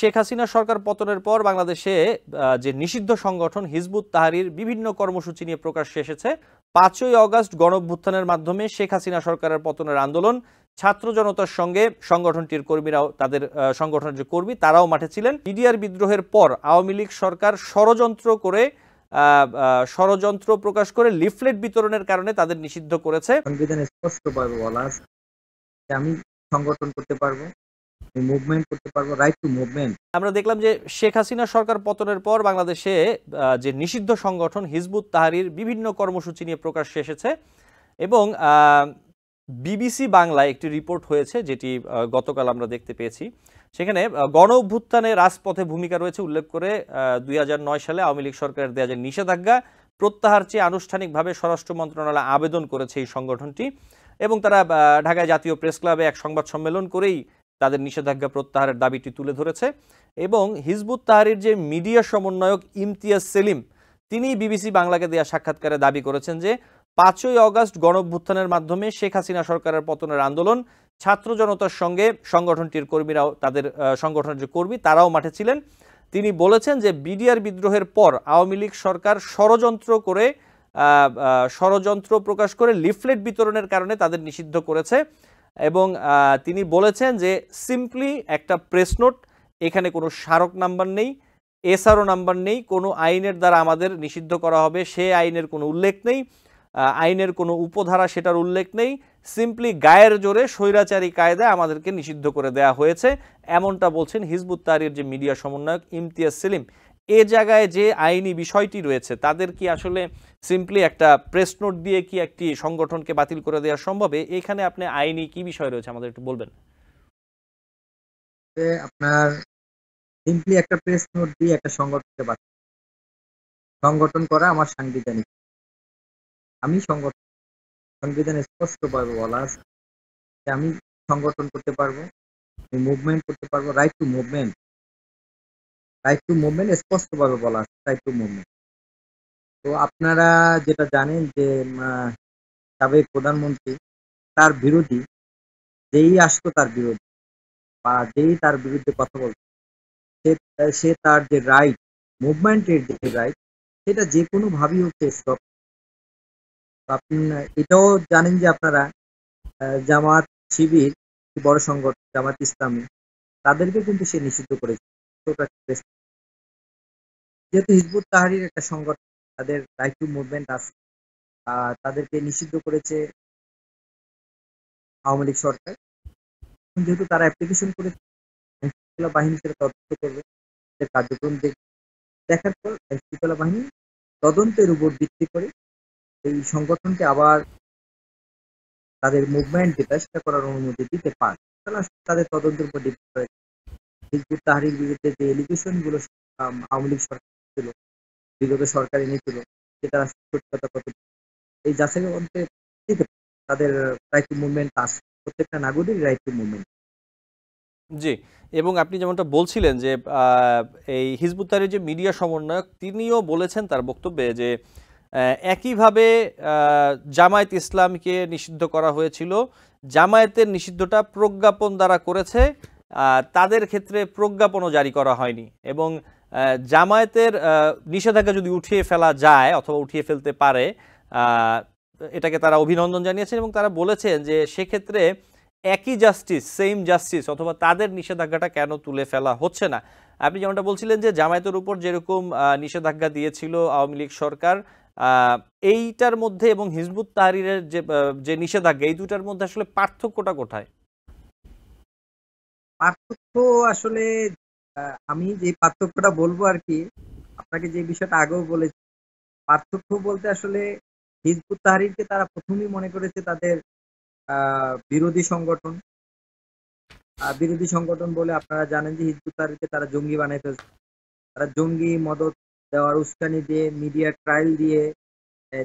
শেখ হাসিনা সরকার পতনের পর বাংলাদেশে যে নিষিদ্ধ সংগঠন হিজবুত তাহরীর বিভিন্ন কর্মসূচি নিয়ে প্রকাশ্যে এসেছে। ৫ই অগাস্ট গণঅভ্যুত্থানের মাধ্যমে শেখ হাসিনা সরকারের পতনের আন্দোলন, ছাত্র জনতার সঙ্গে সংগঠনটির কর্মীরাও, তাদের সংগঠনের যে কর্মী তারাও মাঠে ছিলেন। বিডিআর বিদ্রোহের পর আওয়ামী লীগ সরকার ষড়যন্ত্র প্রকাশ করে লিফলেট বিতরণের কারণে তাদের নিষিদ্ধ করেছে। সংবিধানে স্পষ্টভাবে বলা আছে যে আমি সংগঠন করতে পারবো, মুভমেন্ট করতে পারবো, রাইট টু মুভমেন্ট। আমরা দেখলাম যে শেখ হাসিনা সরকার পতনের পর বাংলাদেশে যে নিষিদ্ধ সংগঠন হিজবুত তাহরীর বিভিন্ন কর্মসূচি নিয়ে প্রকাশ্যে এসেছে এবং বিবিসি বাংলায় একটি রিপোর্ট হয়েছে, যেটি গতকাল আমরা দেখতে পেয়েছি। সেখানে গণ অভ্যুত্থানে রাজপথে ভূমিকা রয়েছে উল্লেখ করে 2009 সালে আওয়ামী লীগ সরকারের দেওয়া যে নিষেধাজ্ঞা প্রত্যাহার চেয়ে আনুষ্ঠানিকভাবে স্বরাষ্ট্র মন্ত্রণালয় আবেদন করেছে এই সংগঠনটি, এবং তারা ঢাকায় জাতীয় প্রেস ক্লাবে এক সংবাদ সম্মেলন করেই তাদের নিষেধাজ্ঞা প্রত্যাহারের দাবিটি তুলে ধরেছে। এবং হিজবুত তাহরীর যে মিডিয়া সমন্বয়ক ইমতিয়াজ সেলিম, তিনি বিবিসি বাংলাকে দেওয়া সাক্ষাৎকারে দাবি করেছেন যে ৫ই অগাস্ট গণঅভ্যুত্থানের মাধ্যমে শেখ হাসিনা সরকারের পতনের আন্দোলন, ছাত্র জনতার সঙ্গে সংগঠনটির কর্মীরাও, তাদের সংগঠনের যে কর্মী তারাও মাঠে ছিলেন। তিনি বলেছেন যে বিডিআর বিদ্রোহের পর আওয়ামী লীগ সরকার ষড়যন্ত্র প্রকাশ করে লিফলেট বিতরণের কারণে তাদের নিষিদ্ধ করেছে। এবং তিনি বলেছেন যে সিম্পলি একটা প্রেস নোট, এখানে কোনো স্মারক নাম্বার নেই, এসআরও নাম্বার নেই, কোনো আইনের দ্বারা আমাদের নিষিদ্ধ করা হবে সে আইনের কোনো উল্লেখ নেই, আইনের কোনো উপধারা সেটার উল্লেখ নেই, সিম্পলি গায়ের জোরে স্বৈরাচারী কায়দায় আমাদেরকে নিষিদ্ধ করে দেয়া হয়েছে, এমনটা বলছেন হিজবুত তাহরীর যে মিডিয়া সমন্বয়ক ইমতিয়াজ সেলিম। এ জায়গায় যে আইনি বিষয়টি রয়েছে, তাদের কি আসলে সিম্পলি একটা প্রেস নোট দিয়ে কি একটি সংগঠনকে বাতিল করে দেওয়া সম্ভব? এখানে আপনি আইনি কি বিষয় রয়েছে আমাদের একটু বলবেন? আপনার সিম্পলি একটা প্রেস নোট দিয়ে একটা সংগঠন করা আমার সাংবিধানিক। আমি সংবিধানে স্পষ্টভাবে বলা আছে যে আমি সংগঠন করতে পারবো, মুভমেন্ট করতে পারবো, right two movement. Right two movement স্পষ্টভাবে বলা আছে, রাইট টু মুভমেন্ট। তো আপনারা যেটা জানেন যে সাবেক প্রধানমন্ত্রী, তার বিরোধী যেই আসতো, তার বিরোধী বা যেই তার বিরুদ্ধে কথা বলতো, সে তার যে রাইট, মুভমেন্টের যে রাইট, সেটা যে কোনো ভাবেই হচ্ছে স্টপ। আপনি এটাও জানেন যে আপনারা জামাত শিবির, বড় সংগঠন জামাত ইসলামী, তাদেরকে কিন্তু সে নিষিদ্ধ করেছে। যেহেতু হিজবুত তাহরীর একটা সংগঠন, তাদের রাইট টু মুভমেন্ট আছে, তাদেরকে নিষিদ্ধ করেছে আওয়ামী লীগ সরকার। যেহেতু তারা অ্যাপ্লিকেশন করেছে, আইনশৃঙ্খলা বাহিনী সেটা তদন্ত করবে, কার্যক্রম দেখার পর আইনশৃঙ্খলা বাহিনী তদন্তের উপর ভিত্তি করে এই সংগঠনকে আবার তাদের মুভমেন্ট যেটা সেটা করার অনুমতি দিতে পারে। তাদের তদন্তের উপর ডিপেন্ড করে হিজবুত তাহরীর বিরুদ্ধে যে এলিগেশন গুলো আওয়ামী লীগ সরকার ছিল, বিগত সরকার এনেছিল, সেটা সত্যতা কত, এই যাচাইয়ের মধ্যে তাদের রাইট টু মুভমেন্ট আছে, প্রত্যেকটা নাগরিক রাইট টু মুভমেন্ট। জি, এবং আপনি যেমনটা বলছিলেন যে এই হিজবুত তাহরীর যে মিডিয়া সমন্বয়ক, তিনিও বলেছেন তার বক্তব্যে যে একইভাবে জামায়াত ইসলামকে নিষিদ্ধ করা হয়েছিল, জামায়াতের নিষিদ্ধটা প্রজ্ঞাপন দ্বারা করেছে, তাদের ক্ষেত্রে প্রজ্ঞাপনও জারি করা হয়নি। এবং জামায়াতের নিষেধাজ্ঞা যদি উঠিয়ে ফেলা যায় অথবা উঠিয়ে ফেলতে পারে, এটাকে তারা অভিনন্দন জানিয়েছেন এবং তারা বলেছেন যে সেক্ষেত্রে একই জাস্টিস, সেম জাস্টিস, অথবা তাদের নিষেধাজ্ঞাটা কেন তুলে ফেলা হচ্ছে না। আপনি যেমনটা বলছিলেন যে জামায়াতের উপর যেরকম নিষেধাজ্ঞা দিয়েছিল আওয়ামী লীগ সরকার, এইটার মধ্যে এবং হিজবুত তাহরীরের যে নিষেধাজ্ঞা, এই দুটার মধ্যে আসলে পার্থক্যটা কোথায়? পার্থক্য আসলে আমি যে পার্থক্যটা বলবো আর কি, আপনাকে যে বিষয়টা আগেও বলেছি, পার্থক্য বলতে আসলে হিজবুত তাহরীরকে তারা প্রথমেই মনে করেছে তাদের বিরোধী সংগঠন। বিরোধী সংগঠন বলে আপনারা জানেন যে হিজবুত তাহরীরকে তারা জঙ্গি বানাই ফেলছে। তারা জঙ্গি মদত দেওয়ার উস্কানি দিয়ে, মিডিয়া ট্রায়াল দিয়ে,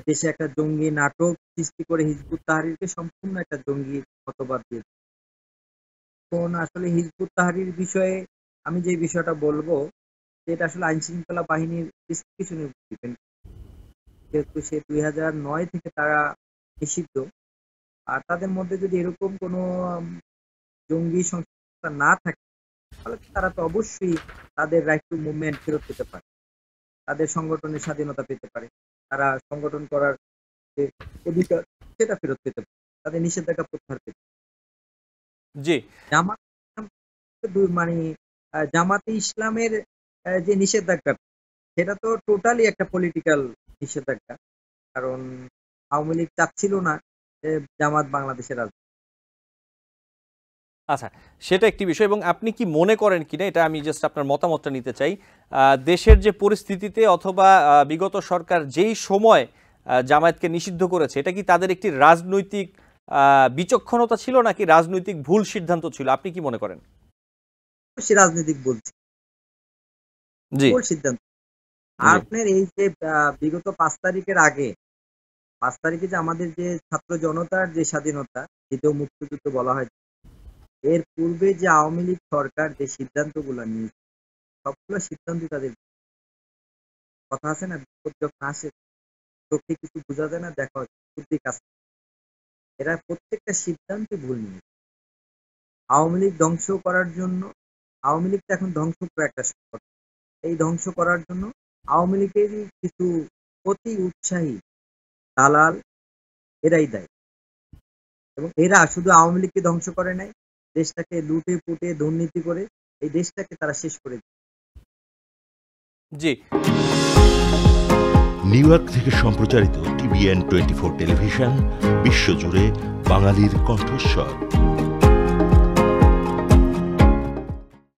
দেশে একটা জঙ্গি নাটক সৃষ্টি করে হিজবুত তাহরীরকে সম্পূর্ণ একটা জঙ্গি মতবাদ দিয়েছে। এখন আসলে হিজবুত তাহরীর বিষয়ে আমি যে বিষয়টা বলবো, এটা আসলে আইন শৃঙ্খলা বাহিনীর কিছু ডিপেন্ড। যেহেতু সে 2009 থেকে তারা নিষিদ্ধ, আর তাদের মধ্যে যদি এরকম কোনো জঙ্গি সংস্থা না থাকে, তাহলে তারা তো অবশ্যই তাদের রাইট টু মুভমেন্ট ফেরত পেতে পারে, তাদের সংগঠনের স্বাধীনতা পেতে পারে, তারা সংগঠন করার যে অধিকার সেটা ফেরত পেতে পারে, তাদের নিষেধাজ্ঞা প্রত্যাহার পেতে পারে। জি। জামাত মানে জামাতে ইসলামের যে নিষেধাজ্ঞা সেটা তো টোটালি একটা পলিটিক্যাল নিষেধাজ্ঞা, কারণ আওয়ামী লীগ চাচ্ছিল না যে জামাত বাংলাদেশের রাজনীতি। আচ্ছা, সেটা একটি বিষয়। এবং আপনি কি মনে করেন কিনা, এটা আমি জাস্ট আপনার মতামতটা নিতে চাই, দেশের যে পরিস্থিতিতে অথবা বিগত সরকার যেই সময় জামায়াতকে নিষিদ্ধ করেছে, এটা কি তাদের একটি রাজনৈতিক বিচক্ষণতা ছিল নাকি রাজনৈতিক ভুল সিদ্ধান্ত ছিল? আপনি কি মনে করেন? সে রাজনৈতিক বলছে, জি ভুল সিদ্ধান্ত। জি আপনার এই যে বিগত 5 তারিখের আগে, 5 তারিখে যে আমাদের যে ছাত্র জনতার যে স্বাধীনতা, দ্বিতীয় মুক্তিযুদ্ধ বলা হয়, এর পূর্বে যে আওয়ামী লীগ সরকার যে সিদ্ধান্তগুলো নিয়েছে, সবগুলো সিদ্ধান্ত তাদের কথা আছে না, বিপদ যখন আসে চোখে কিছু বোঝা যায় না, দেখা হচ্ছে বুদ্ধির কাছে। এরা প্রত্যেকটা সিদ্ধান্তে ভুল নিয়েছে আওয়ামী লীগ ধ্বংস করার জন্য। আওয়ামী লীগ তো এখন ধ্বংস করে একটা সংকট, এই ধ্বংস করার জন্য আওয়ামী লীগেরই কিছু অতি উৎসাহী দালাল এরাই দায়ী। এবং এরা শুধু আওয়ামী লীগকে ধ্বংস করে নাই, দেশটাকে লুটে পুটে দুর্নীতি করে এই দেশটাকে তারা শেষ করে দিচ্ছে। জি। নিউ ইয়র্ক থেকে সম্প্রচারিত TVN 24 টেলিভিশন বিশ্বজুড়ে বাঙালির কণ্ঠস্বর।